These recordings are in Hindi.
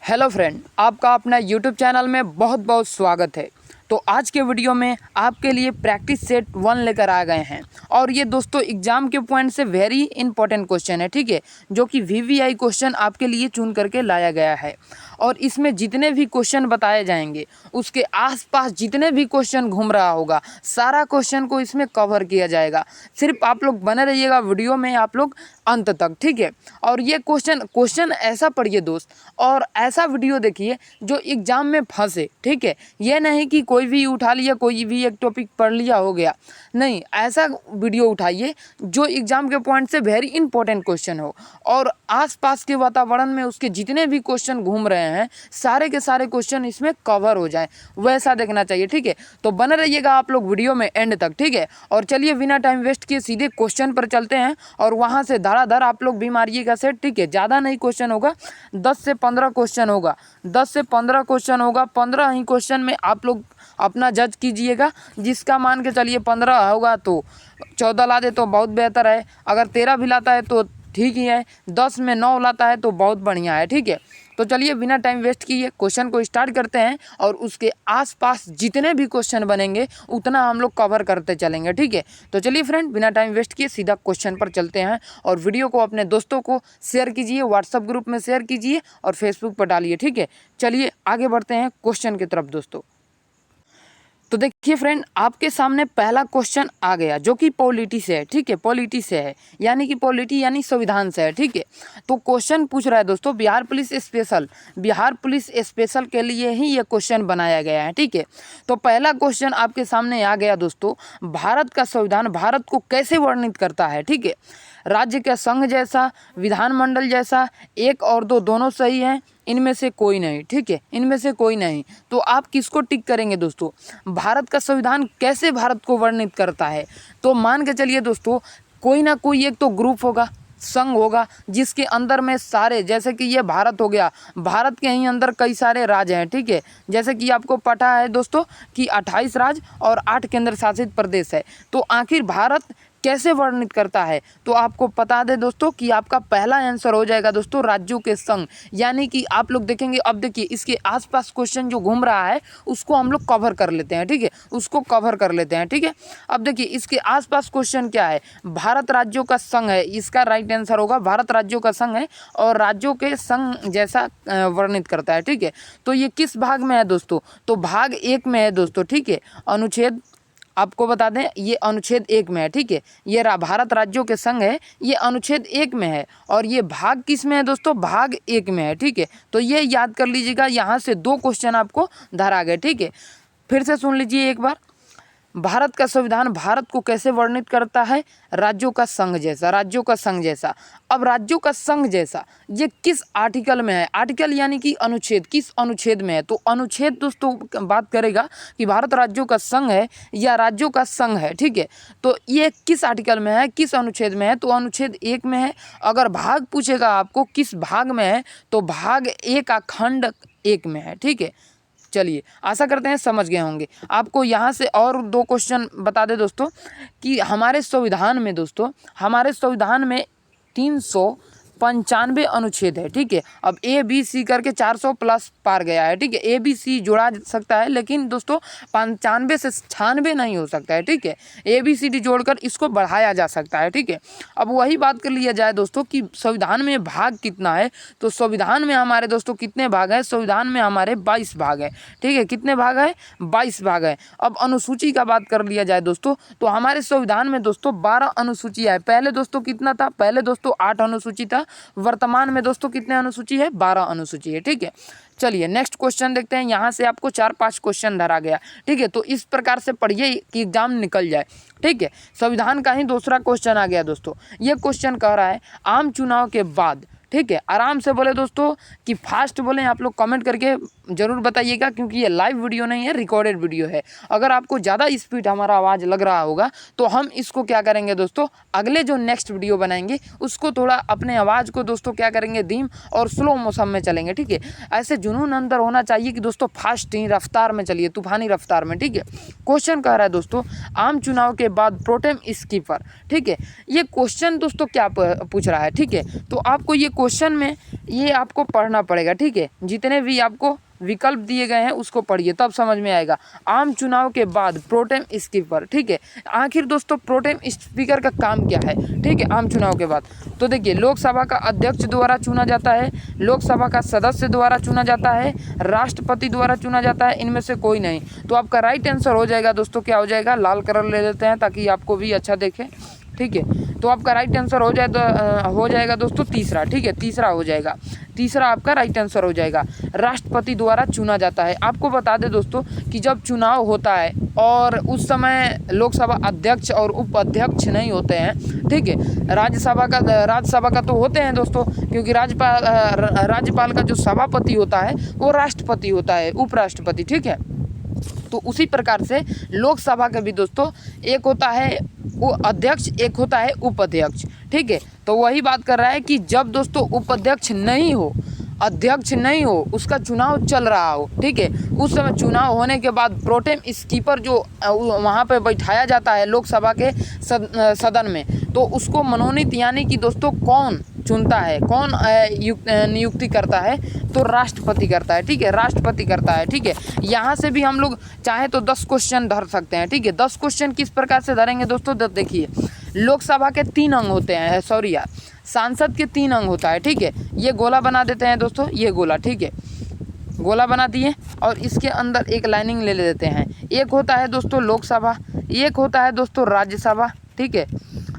हेलो फ्रेंड, आपका अपना यूट्यूब चैनल में बहुत बहुत स्वागत है। तो आज के वीडियो में आपके लिए प्रैक्टिस सेट 1 लेकर आ गए हैं और ये दोस्तों एग्ज़ाम के पॉइंट से वेरी इंपॉर्टेंट क्वेश्चन है, ठीक है, जो कि वीवीआई क्वेश्चन आपके लिए चुन करके लाया गया है। और इसमें जितने भी क्वेश्चन बताए जाएंगे उसके आसपास जितने भी क्वेश्चन घूम रहा होगा सारा क्वेश्चन को इसमें कवर किया जाएगा। सिर्फ आप लोग बने रहिएगा वीडियो में आप लोग अंत तक, ठीक है। और ये क्वेश्चन ऐसा पढ़िए दोस्त, और ऐसा वीडियो देखिए जो एग्ज़ाम में फंसे, ठीक है। ये नहीं कि कोई भी उठा लिया, कोई भी एक टॉपिक पढ़ लिया हो गया, नहीं, ऐसा वीडियो उठाइए जो एग्ज़ाम के पॉइंट से वेरी इंपॉर्टेंट क्वेश्चन हो और आसपास के वातावरण में उसके जितने भी क्वेश्चन घूम रहे हैं सारे के सारे क्वेश्चन इसमें कवर हो जाए, वैसा देखना चाहिए, ठीक है। तो बने रहिएगा आप लोग वीडियो में एंड तक, ठीक है। और चलिए बिना टाइम वेस्ट किए सीधे क्वेश्चन पर चलते हैं और वहाँ से धड़ाधड़ आप लोग भी मारिएगा सेट, ठीक है। ज़्यादा नहीं क्वेश्चन होगा, 10 से 15 क्वेश्चन होगा, 10 से 15 क्वेश्चन होगा। 15 ही क्वेश्चन में आप लोग अपना जज कीजिएगा। जिसका मान के चलिए 15 होगा तो 14 ला दे तो बहुत बेहतर है, अगर 13 भी लाता है तो ठीक ही है, 10 में 9 लाता है तो बहुत बढ़िया है, ठीक है। तो चलिए बिना टाइम वेस्ट किए क्वेश्चन को स्टार्ट करते हैं और उसके आसपास जितने भी क्वेश्चन बनेंगे उतना हम लोग कवर करते चलेंगे, ठीक है। तो चलिए फ्रेंड बिना टाइम वेस्ट किए सीधा क्वेश्चन पर चलते हैं और वीडियो को अपने दोस्तों को शेयर कीजिए, व्हाट्सएप ग्रुप में शेयर कीजिए और फेसबुक पर डालिए, ठीक है। चलिए आगे बढ़ते हैं क्वेश्चन की तरफ दोस्तों। तो देखिए फ्रेंड, आपके सामने पहला क्वेश्चन आ गया जो कि पॉलिटी से है, ठीक है। पॉलिटी से है यानी कि पॉलिटी यानी संविधान से है, ठीक है। तो क्वेश्चन पूछ रहा है दोस्तों बिहार पुलिस स्पेशल के लिए ही ये क्वेश्चन बनाया गया है, ठीक है। तो पहला क्वेश्चन आपके सामने आ गया दोस्तों, भारत का संविधान भारत को कैसे वर्णित करता है, ठीक है। राज्य के संघ जैसा, विधानमंडल जैसा, एक और दो दोनों सही हैं, इनमें से कोई नहीं, ठीक है, इनमें से कोई नहीं। तो आप किसको टिक करेंगे दोस्तों? भारत का संविधान कैसे भारत को वर्णित करता है? तो मान के चलिए दोस्तों कोई ना कोई एक तो ग्रुप होगा, संघ होगा, जिसके अंदर में सारे, जैसे कि ये भारत हो गया, भारत के ही अंदर कई सारे राज्य हैं, ठीक है। जैसे कि आपको पता है दोस्तों कि 28 राज्य और 8 केंद्र शासित प्रदेश है। तो आखिर भारत कैसे वर्णित करता है? तो आपको बता दें दोस्तों कि आपका पहला आंसर हो जाएगा दोस्तों राज्यों के संघ। यानी कि आप लोग देखेंगे, अब देखिए इसके आसपास क्वेश्चन जो घूम रहा है उसको हम लोग कवर कर लेते हैं, ठीक है, उसको कवर कर लेते हैं, ठीक है। अब देखिए इसके आसपास क्वेश्चन क्या है, भारत राज्यों का संघ है, इसका राइट आंसर होगा भारत राज्यों का संघ है और राज्यों के संघ जैसा वर्णित करता है, ठीक है। तो ये किस भाग में है दोस्तों? तो भाग 1 में है दोस्तों, ठीक है। अनुच्छेद आपको बता दें ये अनुच्छेद 1 में है, ठीक है। ये भारत राज्यों के संघ है, ये अनुच्छेद 1 में है और ये भाग किस में है दोस्तों? भाग 1 में है, ठीक है। तो ये याद कर लीजिएगा, यहाँ से 2 क्वेश्चन आपको धरा गए, ठीक है। फिर से सुन लीजिए एक बार, भारत का संविधान भारत को कैसे वर्णित करता है? राज्यों का संघ जैसा, राज्यों का संघ जैसा। अब राज्यों का संघ जैसा ये किस आर्टिकल में है? आर्टिकल यानी कि अनुच्छेद, किस अनुच्छेद में है? तो अनुच्छेद दोस्तों बात करेगा कि भारत राज्यों का संघ है या राज्यों का संघ है, ठीक है। तो ये किस आर्टिकल में है, किस अनुच्छेद में है? तो अनुच्छेद 1 में है। अगर भाग पूछेगा आपको किस भाग में है, तो भाग 1 का खंड 1 में है, ठीक है। चलिए आशा करते हैं समझ गए होंगे। आपको यहाँ से और 2 क्वेश्चन बता दें दोस्तों कि हमारे संविधान में दोस्तों, हमारे संविधान में 395 अनुच्छेद है, ठीक है। अब ए बी सी करके 400 प्लस पार गया है, ठीक है। ए बी सी जोड़ा जा सकता है लेकिन दोस्तों 95 से 96 नहीं हो सकता है, ठीक है। ए बी सी डी जोड़कर इसको बढ़ाया जा सकता है, ठीक है। अब वही बात कर लिया जाए दोस्तों कि संविधान में भाग कितना है, तो संविधान में हमारे दोस्तों कितने भाग हैं? संविधान में हमारे 22 भाग हैं, ठीक है। कितने भाग हैं? 22 भाग हैं। अब अनुसूची का बात कर लिया जाए दोस्तों, तो हमारे संविधान में दोस्तों 12 अनुसूचियाँ है। पहले दोस्तों कितना था? पहले दोस्तों 8 अनुसूची था। वर्तमान में दोस्तों कितने अनुसूची है? 12 अनुसूची है, ठीक है। चलिए नेक्स्ट क्वेश्चन देखते हैं। यहाँ से आपको 4-5 क्वेश्चन धरा गया, ठीक है। तो इस प्रकार से पढ़िए कि एग्जाम निकल जाए, ठीक है। संविधान का ही दूसरा क्वेश्चन आ गया दोस्तों। ये क्वेश्चन कह रहा है आम चुनाव के बाद, ठीक है, आराम से बोले दोस्तों कि फास्ट बोलें, आप लोग कमेंट करके ज़रूर बताइएगा क्योंकि ये लाइव वीडियो नहीं है, रिकॉर्डेड वीडियो है। अगर आपको ज़्यादा स्पीड हमारा आवाज़ लग रहा होगा तो हम इसको क्या करेंगे दोस्तों, अगले जो नेक्स्ट वीडियो बनाएंगे उसको थोड़ा अपने आवाज़ को दोस्तों क्या करेंगे, धीम और स्लो मोशन में चलेंगे, ठीक है। ऐसे जुनून अंदर होना चाहिए कि दोस्तों फास्ट ही रफ्तार में चलिए, तूफानी रफ्तार में, ठीक है। क्वेश्चन कह रहा है दोस्तों आम चुनाव के बाद प्रोटेम स्पीकर, ठीक है। ये क्वेश्चन दोस्तों क्या पूछ रहा है, ठीक है। तो आपको ये क्वेश्चन में ये आपको पढ़ना पड़ेगा, ठीक है। जितने भी आपको विकल्प दिए गए हैं उसको पढ़िए, तब समझ में आएगा। आम चुनाव के बाद प्रोटेम स्पीकर, ठीक है। आखिर दोस्तों प्रोटेम स्पीकर का काम क्या है, ठीक है, आम चुनाव के बाद। तो देखिए, लोकसभा का अध्यक्ष द्वारा चुना जाता है, लोकसभा का सदस्य द्वारा चुना जाता है, राष्ट्रपति द्वारा चुना जाता है, इनमें से कोई नहीं। तो आपका राइट आंसर हो जाएगा दोस्तों, क्या हो जाएगा, लाल कलर ले लेते हैं ताकि आपको भी अच्छा देखे, ठीक है। तो आपका राइट आंसर हो जाए तो हो जाएगा दोस्तों तीसरा, ठीक है, तीसरा हो जाएगा, तीसरा आपका राइट आंसर हो जाएगा। राष्ट्रपति द्वारा चुना जाता है। आपको बता दें दोस्तों कि जब चुनाव होता है और उस समय लोकसभा अध्यक्ष और उपाध्यक्ष नहीं होते हैं, ठीक है। राज्यसभा का तो होते हैं दोस्तों, क्योंकि राज्यपाल का जो सभापति होता है वो राष्ट्रपति होता है, उपराष्ट्रपति, ठीक है। तो उसी प्रकार से लोकसभा का भी दोस्तों एक होता है वो अध्यक्ष, एक होता है उपाध्यक्ष, ठीक है। तो वही बात कर रहा है कि जब दोस्तों उपाध्यक्ष नहीं हो, अध्यक्ष नहीं हो, उसका चुनाव चल रहा हो, ठीक है, उस समय चुनाव होने के बाद प्रोटेम स्पीकर जो वहाँ पे बैठाया जाता है लोकसभा के सदन में, तो उसको मनोनीत यानी कि दोस्तों कौन चुनता है, कौन नियुक्ति करता है, तो राष्ट्रपति करता है, ठीक है, राष्ट्रपति करता है, ठीक है। यहाँ से भी हम लोग चाहे तो 10 क्वेश्चन धर सकते हैं, ठीक है। 10 क्वेश्चन किस प्रकार से धरेंगे दोस्तों, देखिए, लोकसभा के 3 अंग होते हैं, सॉरी यार, सांसद के 3 अंग होता है, ठीक है। ये गोला बना देते हैं दोस्तों, ये गोला, ठीक है, गोला बना दिए और इसके अंदर एक लाइनिंग ले लेते हैं। एक होता है दोस्तों लोकसभा, एक होता है दोस्तों राज्यसभा, ठीक है।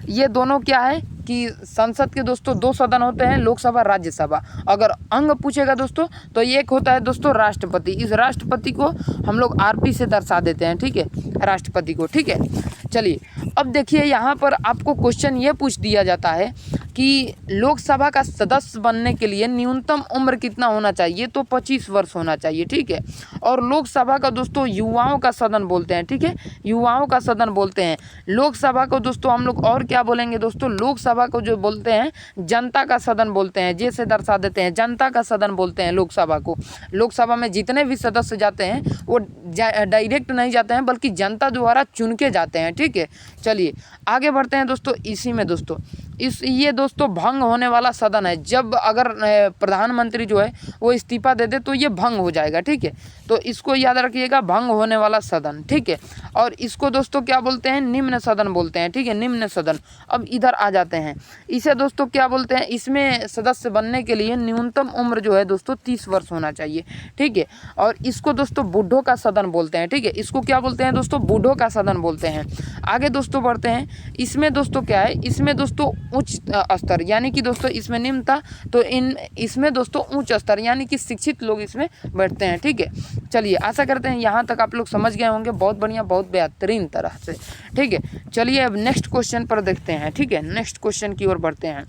ये दोनों क्या है कि संसद के दोस्तों 2 सदन होते हैं, लोकसभा, राज्यसभा। अगर अंग पूछेगा दोस्तों तो एक होता है दोस्तों राष्ट्रपति। इस राष्ट्रपति को हम लोग आरपी से दर्शा देते हैं, ठीक है, राष्ट्रपति को, ठीक है। चलिए, अब देखिए यहाँ पर आपको क्वेश्चन ये पूछ दिया जाता है कि लोकसभा का सदस्य बनने के लिए न्यूनतम उम्र कितना होना चाहिए, तो 25 वर्ष होना चाहिए, ठीक है। और लोकसभा का दोस्तों युवाओं का सदन बोलते हैं, ठीक है, युवाओं का सदन बोलते हैं। लोकसभा को दोस्तों हम लोग और क्या बोलेंगे दोस्तों, लोकसभा को जो बोलते हैं जनता का सदन बोलते हैं, जैसे दर्शा देते हैं, जनता का सदन बोलते हैं लोकसभा को। लोकसभा में जितने भी सदस्य जाते हैं वो डायरेक्ट नहीं जाते हैं, बल्कि जनता द्वारा चुन के जाते हैं, ठीक है। चलिए आगे बढ़ते हैं दोस्तों। इसी में दोस्तों ये दोस्तों भंग होने वाला सदन है। जब अगर प्रधानमंत्री जो है वो इस्तीफा दे दे तो ये भंग हो जाएगा, ठीक है। तो इसको याद रखिएगा, भंग होने वाला सदन, ठीक है। और इसको दोस्तों क्या बोलते हैं, निम्न सदन बोलते हैं, ठीक है, निम्न सदन। अब इधर आ जाते हैं, इसे दोस्तों क्या बोलते हैं, इसमें सदस्य बनने के लिए न्यूनतम उम्र जो है दोस्तों 30 वर्ष होना चाहिए, ठीक है। और इसको दोस्तों बूढ़ों का सदन बोलते हैं, ठीक है, इसको क्या बोलते हैं दोस्तों, बूढ़ों का सदन बोलते हैं। आगे दोस्तों बढ़ते हैं। इसमें दोस्तों क्या है, इसमें दोस्तों उच्च स्तर, यानी कि दोस्तों इसमें निम्न था तो इसमें दोस्तों उच्च स्तर यानी कि शिक्षित लोग इसमें बैठते हैं, ठीक है। चलिए आशा करते हैं यहाँ तक आप लोग समझ गए होंगे, बहुत बढ़िया, बहुत बेहतरीन तरह से, ठीक है। चलिए अब नेक्स्ट क्वेश्चन पर देखते हैं, ठीक है, नेक्स्ट क्वेश्चन की ओर बढ़ते हैं।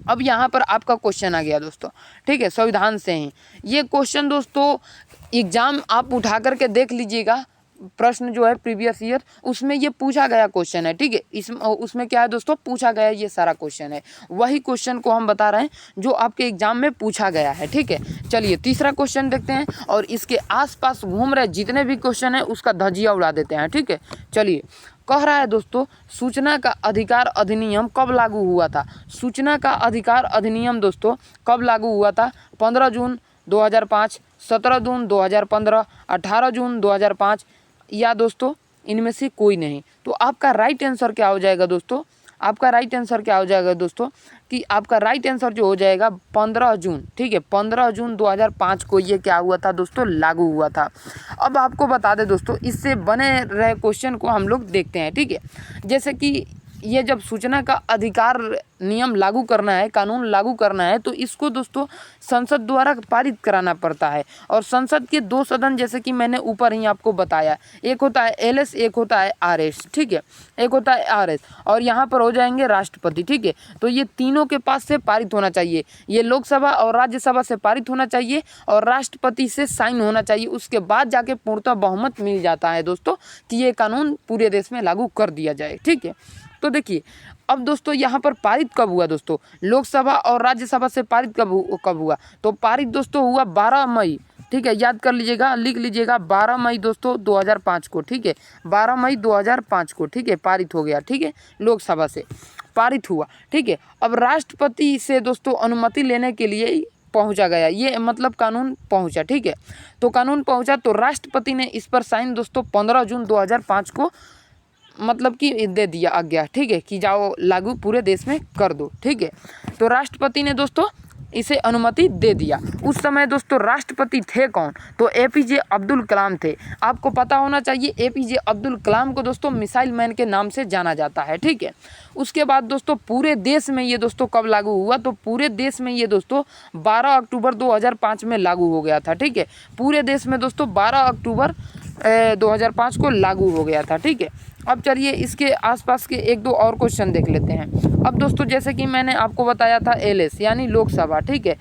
अब यहाँ पर आपका क्वेश्चन आ गया दोस्तों, ठीक है, संविधान से ही। ये क्वेश्चन दोस्तों एग्जाम आप उठा करके देख लीजिएगा, प्रश्न जो है प्रीवियस ईयर उसमें ये पूछा गया क्वेश्चन है, ठीक है। उसमें क्या है दोस्तों, पूछा गया ये सारा क्वेश्चन है, वही क्वेश्चन को हम बता रहे हैं जो आपके एग्जाम में पूछा गया है, ठीक है। चलिए तीसरा क्वेश्चन देखते हैं और इसके आसपास घूम रहे जितने भी क्वेश्चन है उसका धजिया उड़ा देते हैं, ठीक है। चलिए कह रहा है दोस्तों, सूचना का अधिकार अधिनियम कब लागू हुआ था। सूचना का अधिकार अधिनियम दोस्तों कब लागू हुआ था, 15 जून 2005, 17 जून 2015, 18 जून 2005 या दोस्तों इनमें से कोई नहीं। तो आपका राइट आंसर क्या हो जाएगा दोस्तों, आपका राइट आंसर क्या हो जाएगा दोस्तों, कि आपका राइट आंसर जो हो जाएगा 15 जून, ठीक है, 15 जून 2005 को ये क्या हुआ था दोस्तों, लागू हुआ था। अब आपको बता दें दोस्तों, इससे बने रहे क्वेश्चन को हम लोग देखते हैं, ठीक है। जैसे कि ये जब सूचना का अधिकार नियम लागू करना है, कानून लागू करना है, तो इसको दोस्तों संसद द्वारा पारित कराना पड़ता है। और संसद के 2 सदन जैसे कि मैंने ऊपर ही आपको बताया, एक होता है एलएस, एक होता है आरएस, ठीक है, एक होता है आरएस, और यहाँ पर हो जाएंगे राष्ट्रपति, ठीक है। तो ये तीनों के पास से पारित होना चाहिए, ये लोकसभा और राज्यसभा से पारित होना चाहिए और राष्ट्रपति से साइन होना चाहिए। उसके बाद जाके पूर्णतः बहुमत मिल जाता है दोस्तों कि ये कानून पूरे देश में लागू कर दिया जाए, ठीक है। तो देखिए अब दोस्तों यहाँ पर पारित कब हुआ दोस्तों, लोकसभा और राज्यसभा से पारित कब हुआ, तो पारित दोस्तों हुआ 12 मई, ठीक है, याद कर लीजिएगा, लिख लीजिएगा 12 मई दोस्तों 2005 को, ठीक है, 12 मई 2005 को, ठीक है, पारित हो गया, ठीक है, लोकसभा से। पारित हुआ। ठीक है, अब राष्ट्रपति से दोस्तों अनुमति लेने के लिए पहुंचा गया, ये मतलब कानून पहुंचा। ठीक है, तो कानून पहुंचा तो राष्ट्रपति ने इस पर साइन दोस्तों 15 जून 2005 को मतलब कि दे दिया आज्ञा। ठीक है, कि जाओ लागू पूरे देश में कर दो। ठीक है, तो राष्ट्रपति ने दोस्तों इसे अनुमति दे दिया। उस समय दोस्तों राष्ट्रपति थे कौन? तो एपीजे अब्दुल कलाम थे। आपको पता होना चाहिए एपीजे अब्दुल कलाम को दोस्तों मिसाइल मैन के नाम से जाना जाता है। ठीक है, उसके बाद दोस्तों पूरे देश में ये दोस्तों कब लागू हुआ? तो पूरे देश में ये दोस्तों 12 अक्टूबर 2005 में लागू हो गया था। ठीक है, पूरे देश में दोस्तों 12 अक्टूबर 2005 को लागू हो गया था। ठीक है, अब चलिए इसके आसपास के एक दो और क्वेश्चन देख लेते हैं। अब दोस्तों जैसे कि मैंने आपको बताया था एलएस यानी लोकसभा। ठीक है,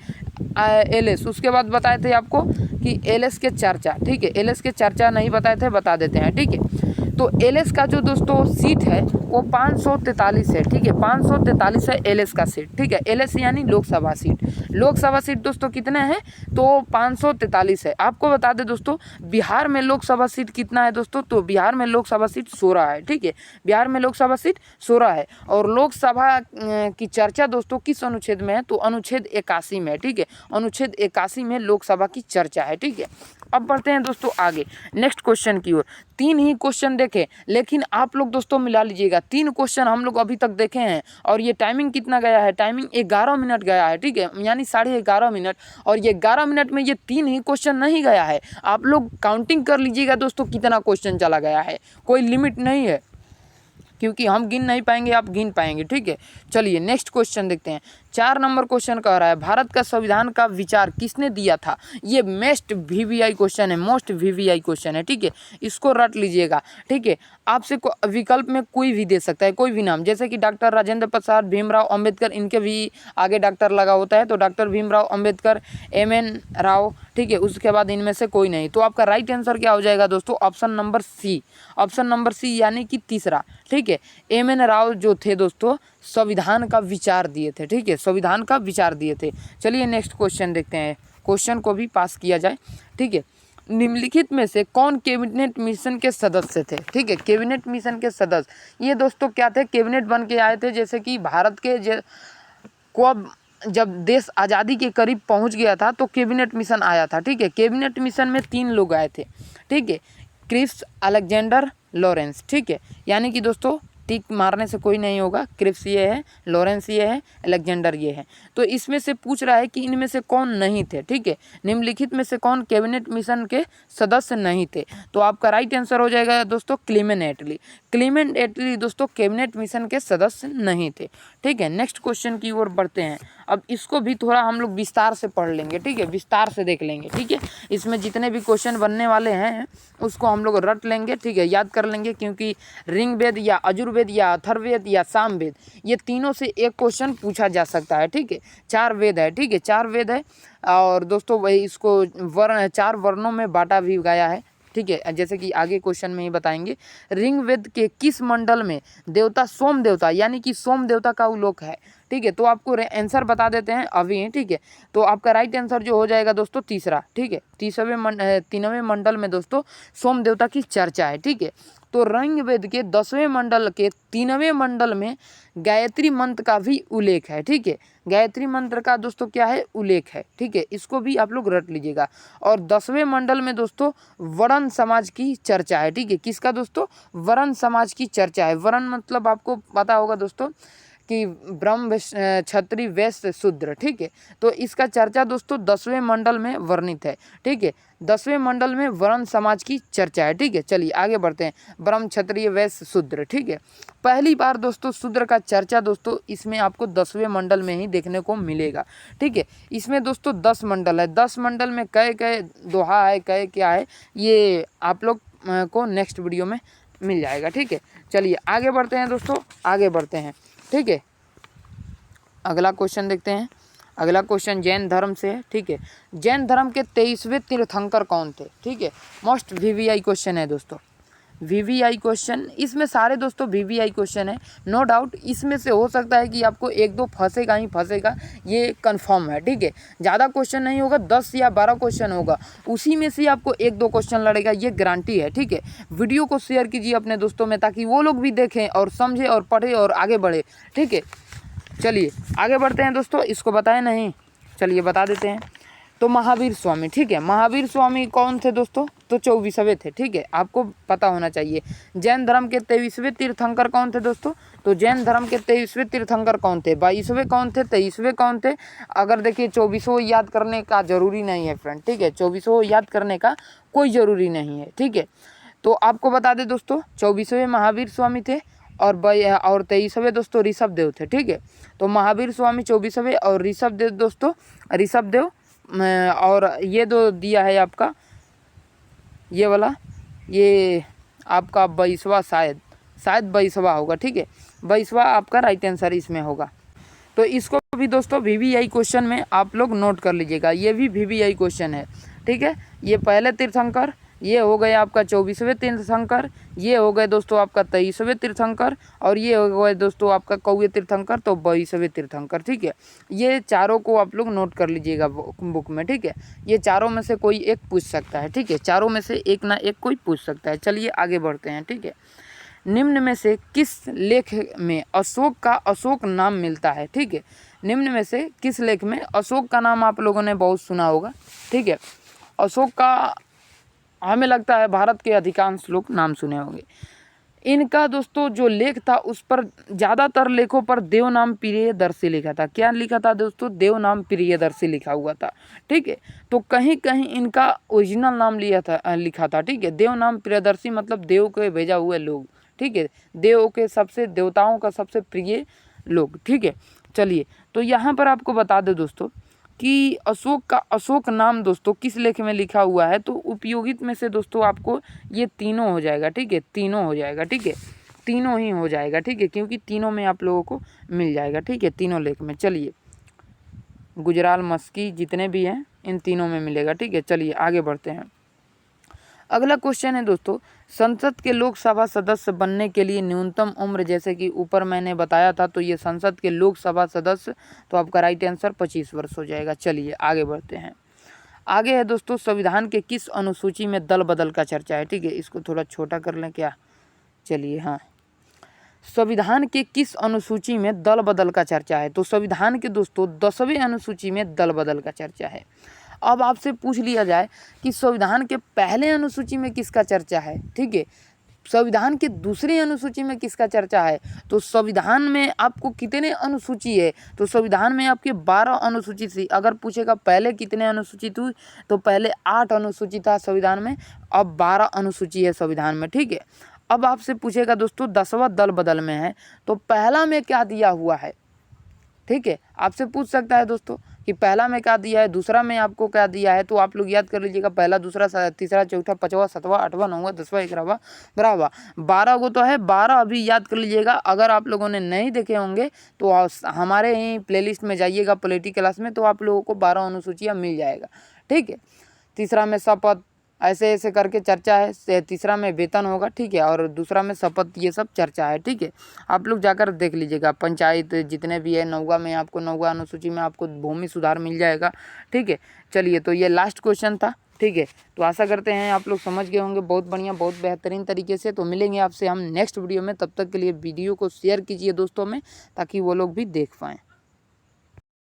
एलएस, उसके बाद बताए थे आपको कि एलएस के चर्चा। ठीक है, एलएस के चर्चा नहीं बताए थे, बता देते हैं। ठीक है, तो एलएस का जो दोस्तों सीट है वो 543 है। ठीक है, 543 है एलएस का सीट। ठीक है, एलएस यानी लोकसभा सीट। लोकसभा सीट दोस्तों कितने हैं? तो 543 है। आपको बता दें दोस्तों बिहार में लोकसभा सीट कितना है दोस्तों? तो बिहार में लोकसभा सीट 16 है। ठीक है, बिहार में लोकसभा सीट 16 है। और लोकसभा की चर्चा दोस्तों किस अनुच्छेद में है? तो अनुच्छेद 81 में है। ठीक है, अनुच्छेद 81 में लोकसभा की चर्चा है। ठीक है, अब बढ़ते हैं दोस्तों आगे नेक्स्ट क्वेश्चन की ओर। 3 ही क्वेश्चन देखे, लेकिन आप लोग दोस्तों मिला लीजिएगा। 3 क्वेश्चन हम लोग अभी तक देखे हैं और ये टाइमिंग कितना गया है? टाइमिंग 11 मिनट गया है। ठीक है, यानी 11:30 मिनट। और ये 11 मिनट में ये 3 ही क्वेश्चन नहीं गया है। आप लोग काउंटिंग कर लीजिएगा दोस्तों कितना क्वेश्चन चला गया है, कोई लिमिट नहीं है, क्योंकि हम गिन नहीं पाएंगे, आप गिन पाएंगे। ठीक है, चलिए नेक्स्ट क्वेश्चन देखते हैं। 4 नंबर क्वेश्चन कह रहा है भारत का संविधान का विचार किसने दिया था? ये मोस्ट वीवीआई क्वेश्चन है, मोस्ट वीवीआई क्वेश्चन है। ठीक है, इसको रट लीजिएगा। ठीक है, आपसे विकल्प में कोई भी दे सकता है, कोई भी नाम, जैसे कि डॉक्टर राजेंद्र प्रसाद, भीमराव अंबेडकर, इनके भी आगे डॉक्टर लगा होता है, तो डॉक्टर भीमराव अंबेडकर, एमएन राव। ठीक है, उसके बाद इनमें से कोई नहीं। तो आपका राइट आंसर क्या हो जाएगा दोस्तों? Option number C, option number C यानी कि तीसरा। ठीक है, एमएन राव जो थे दोस्तों संविधान का विचार दिए थे। ठीक है, संविधान का विचार दिए थे। चलिए नेक्स्ट क्वेश्चन देखते हैं, क्वेश्चन को भी पास किया जाए। ठीक है, निम्नलिखित में से कौन कैबिनेट मिशन के सदस्य थे? ठीक है, कैबिनेट मिशन के सदस्य ये दोस्तों क्या थे? कैबिनेट बन के आए थे, जैसे कि भारत के जब देश आज़ादी के करीब पहुंच गया था तो कैबिनेट मिशन आया था। ठीक है, कैबिनेट मिशन में 3 लोग आए थे। ठीक है, क्रिप्स, अलेक्जेंडर, लॉरेंस। ठीक है, यानी कि दोस्तों टिक मारने से कोई नहीं होगा। क्रिप्स ये है, लॉरेंस ये है, अलेक्जेंडर ये है। तो इसमें से पूछ रहा है कि इनमें से कौन नहीं थे। ठीक है, निम्नलिखित में से कौन कैबिनेट मिशन के सदस्य नहीं थे? तो आपका राइट आंसर हो जाएगा दोस्तों क्लेमेंट एटली। क्लेमेंट एटली दोस्तों कैबिनेट मिशन के सदस्य नहीं थे। ठीक है, नेक्स्ट क्वेश्चन की ओर बढ़ते हैं। अब इसको भी थोड़ा हम लोग विस्तार से पढ़ लेंगे। ठीक है, विस्तार से देख लेंगे। ठीक है, इसमें जितने भी क्वेश्चन बनने वाले हैं उसको हम लोग रट लेंगे। ठीक है, याद कर लेंगे, क्योंकि ऋग्वेद या यजुर्वेद या अथर्ववेद या सामवेद ये तीनों से एक क्वेश्चन पूछा जा सकता है। ठीक है, 4 वेद है। ठीक है, 4 वेद है और दोस्तों वही इसको वर्ण 4 वर्णों में बांटा भी गया है। ठीक है, जैसे कि आगे क्वेश्चन में ही बताएंगे। ऋग्वेद के किस मंडल में देवता सोम देवता यानी कि सोम देवता का उल्लेख है? ठीक है, तो आपको आंसर बता देते हैं अभी। ठीक है, तो आपका राइट आंसर जो हो जाएगा दोस्तों तीसरा। ठीक है, 3वें मंडल में दोस्तों सोम देवता की चर्चा है। ठीक है, तो ऋग्वेद के 10वें मंडल के 3वें मंडल में गायत्री मंत्र का भी उल्लेख है। ठीक है, गायत्री मंत्र का दोस्तों क्या है? उल्लेख है। ठीक है, इसको भी आप लोग रट लीजिएगा। और 10वें मंडल में दोस्तों वर्ण समाज की चर्चा है। ठीक है, किसका दोस्तों? वर्ण समाज की चर्चा है। वर्ण मतलब आपको पता होगा दोस्तों कि ब्रह्म, क्षत्रिय, वैश्य, शूद्र। ठीक है, तो इसका चर्चा दोस्तों 10वें मंडल में वर्णित है। ठीक है, 10वें मंडल में वर्ण समाज की चर्चा है। ठीक है, चलिए आगे बढ़ते हैं। ब्रह्म, क्षत्रिय, वैश्य, शूद्र। ठीक है, पहली बार दोस्तों शूद्र का चर्चा दोस्तों इसमें आपको 10वें मंडल में ही देखने को मिलेगा। ठीक है, इसमें दोस्तों 10 मंडल है। 10 मंडल में कई दोहा है, कई क्या है, ये आप लोग को नेक्स्ट वीडियो में मिल जाएगा। ठीक है, चलिए आगे बढ़ते हैं दोस्तों, आगे बढ़ते हैं। ठीक है, अगला क्वेश्चन देखते हैं। अगला क्वेश्चन जैन धर्म से है। ठीक है, जैन धर्म के 23वें तीर्थंकर कौन थे? ठीक है, मोस्ट वीवीआई क्वेश्चन है दोस्तों। VVI क्वेश्चन, इसमें सारे दोस्तों VVI क्वेश्चन है, नो डाउट। इसमें से हो सकता है कि आपको 1-2 फंसेगा ही फंसेगा, ये कंफर्म है, ठीक है। ज़्यादा क्वेश्चन नहीं होगा, 10 या 12 क्वेश्चन होगा, उसी में से आपको 1-2 क्वेश्चन लड़ेगा, ये गारंटी है, ठीक है। वीडियो को शेयर कीजिए अपने दोस्तों में, ताकि वो लोग भी देखें और समझें और पढ़ें और आगे बढ़े, ठीक है। चलिए आगे बढ़ते हैं दोस्तों, इसको बताए नहीं, चलिए बता देते हैं। तो महावीर स्वामी, ठीक है, महावीर स्वामी कौन थे दोस्तों? तो 24वें थे, ठीक है, आपको पता होना चाहिए। जैन धर्म के 23वें तीर्थंकर कौन थे दोस्तों? तो जैन धर्म के 23वें तीर्थंकर कौन थे? 22वें कौन थे? 23वें कौन थे? अगर देखिए 24वां याद करने का जरूरी नहीं है फ्रेंड, ठीक है, 24वां याद करने का कोई ज़रूरी नहीं है, ठीक है। तो आपको बता दें दोस्तों, 24वें महावीर स्वामी थे और 23वें दोस्तों ऋषभ देव थे, ठीक है। तो महावीर स्वामी 24वें और ऋषभ देव दोस्तों, ऋषभ देव और ये दो दिया है आपका, ये वाला, ये आपका 22वां, शायद 22वां होगा, ठीक है, 22वां आपका राइट आंसर इसमें होगा। तो इसको भी दोस्तों VVI क्वेश्चन में आप लोग नोट कर लीजिएगा, ये भी VVI क्वेश्चन है, ठीक है। ये पहले तीर्थंकर, ये हो गए आपका 24वें तीर्थंकर, ये हो गए दोस्तों आपका 23वें तीर्थंकर, और ये हो गए दोस्तों आपका कौवे तीर्थंकर, तो 22वें तीर्थंकर, ठीक है। ये चारों को आप लोग नोट कर लीजिएगा बुक में, ठीक है। ये चारों में से कोई एक पूछ सकता है, ठीक है, चारों में से एक ना एक कोई पूछ सकता है। चलिए आगे बढ़ते हैं, ठीक है। निम्न में से किस लेख में अशोक का अशोक नाम मिलता है? ठीक है, निम्न में से किस लेख में अशोक का नाम आप लोगों ने बहुत सुना होगा, ठीक है। अशोक का हमें लगता है भारत के अधिकांश लोग नाम सुने होंगे। इनका दोस्तों जो लेख था उस पर ज़्यादातर लेखों पर देव नाम प्रियदर्शी लिखा था। क्या लिखा था दोस्तों? देव नाम प्रियदर्शी लिखा हुआ था, ठीक है। तो कहीं कहीं इनका ओरिजिनल नाम लिखा था, ठीक है। देव नाम प्रियदर्शी मतलब देव के भेजा हुए लोग, ठीक है, देव के सबसे, देवताओं का सबसे प्रिय लोग, ठीक है। चलिए तो यहाँ पर आपको बता दें दोस्तों कि अशोक का अशोक नाम दोस्तों किस लेख में लिखा हुआ है। तो उपयोगित में से दोस्तों आपको ये तीनों हो जाएगा, ठीक है, तीनों हो जाएगा, ठीक है, तीनों ही हो जाएगा, ठीक है, क्योंकि तीनों में आप लोगों को मिल जाएगा, ठीक है, तीनों लेख में। चलिए गुजराल, मस्की जितने भी हैं इन तीनों में मिलेगा, ठीक है। चलिए आगे बढ़ते हैं। अगला क्वेश्चन है दोस्तों, संसद के लोकसभा सदस्य बनने के लिए न्यूनतम उम्र, जैसे कि ऊपर मैंने बताया था, तो ये संसद के लोकसभा सदस्य, तो आपका राइट आंसर 25 वर्ष हो जाएगा। चलिए आगे बढ़ते हैं। आगे है दोस्तों, संविधान के किस अनुसूची में दल बदल का चर्चा है? ठीक है, इसको थोड़ा छोटा कर लें क्या? चलिए हाँ, संविधान के किस अनुसूची में दल बदल का चर्चा है? तो संविधान के दोस्तों 10वें अनुसूची में दल बदल का चर्चा है। अब आपसे पूछ लिया जाए कि संविधान के पहले अनुसूची में किसका चर्चा है, ठीक है, संविधान के दूसरी अनुसूची में किसका चर्चा है? तो संविधान में आपको कितने अनुसूची है? तो संविधान में आपके 12 अनुसूची थी। अगर पूछेगा पहले कितने अनुसूची थी, तो पहले 8 अनुसूची था संविधान में, अब 12 अनुसूची है संविधान में, ठीक है। अब आपसे पूछेगा दोस्तों 10वां दल बदल में है, तो पहला में क्या दिया हुआ है, ठीक है, आपसे पूछ सकता है दोस्तों कि पहला में क्या दिया है, दूसरा में आपको क्या दिया है। तो आप लोग याद कर लीजिएगा, पहला, दूसरा, तीसरा, चौथा, 5वां, 7वां, 8वां, 9वां, 10वां, 11वां, 12वां, 12 को तो है, 12 अभी याद कर लीजिएगा। अगर आप लोगों ने नहीं देखे होंगे तो हमारे ही प्लेलिस्ट में जाइएगा पॉलिटिकल क्लास में, तो आप लोगों को 12 अनुसूचियाँ मिल जाएगा, ठीक है। तीसरा में शपथ, ऐसे ऐसे करके चर्चा है। तीसरा में वेतन होगा, ठीक है, और दूसरा में शपथ, ये सब चर्चा है, ठीक है। आप लोग जाकर देख लीजिएगा, पंचायत जितने भी है, 9वां में आपको, 9वां अनुसूची में आपको भूमि सुधार मिल जाएगा, ठीक है। चलिए तो ये लास्ट क्वेश्चन था, ठीक है। तो आशा करते हैं आप लोग समझ गए होंगे बहुत बढ़िया, बहुत बेहतरीन तरीके से। तो मिलेंगे आपसे हम नेक्स्ट वीडियो में, तब तक के लिए वीडियो को शेयर कीजिए दोस्तों में, ताकि वो लोग भी देख पाएँ।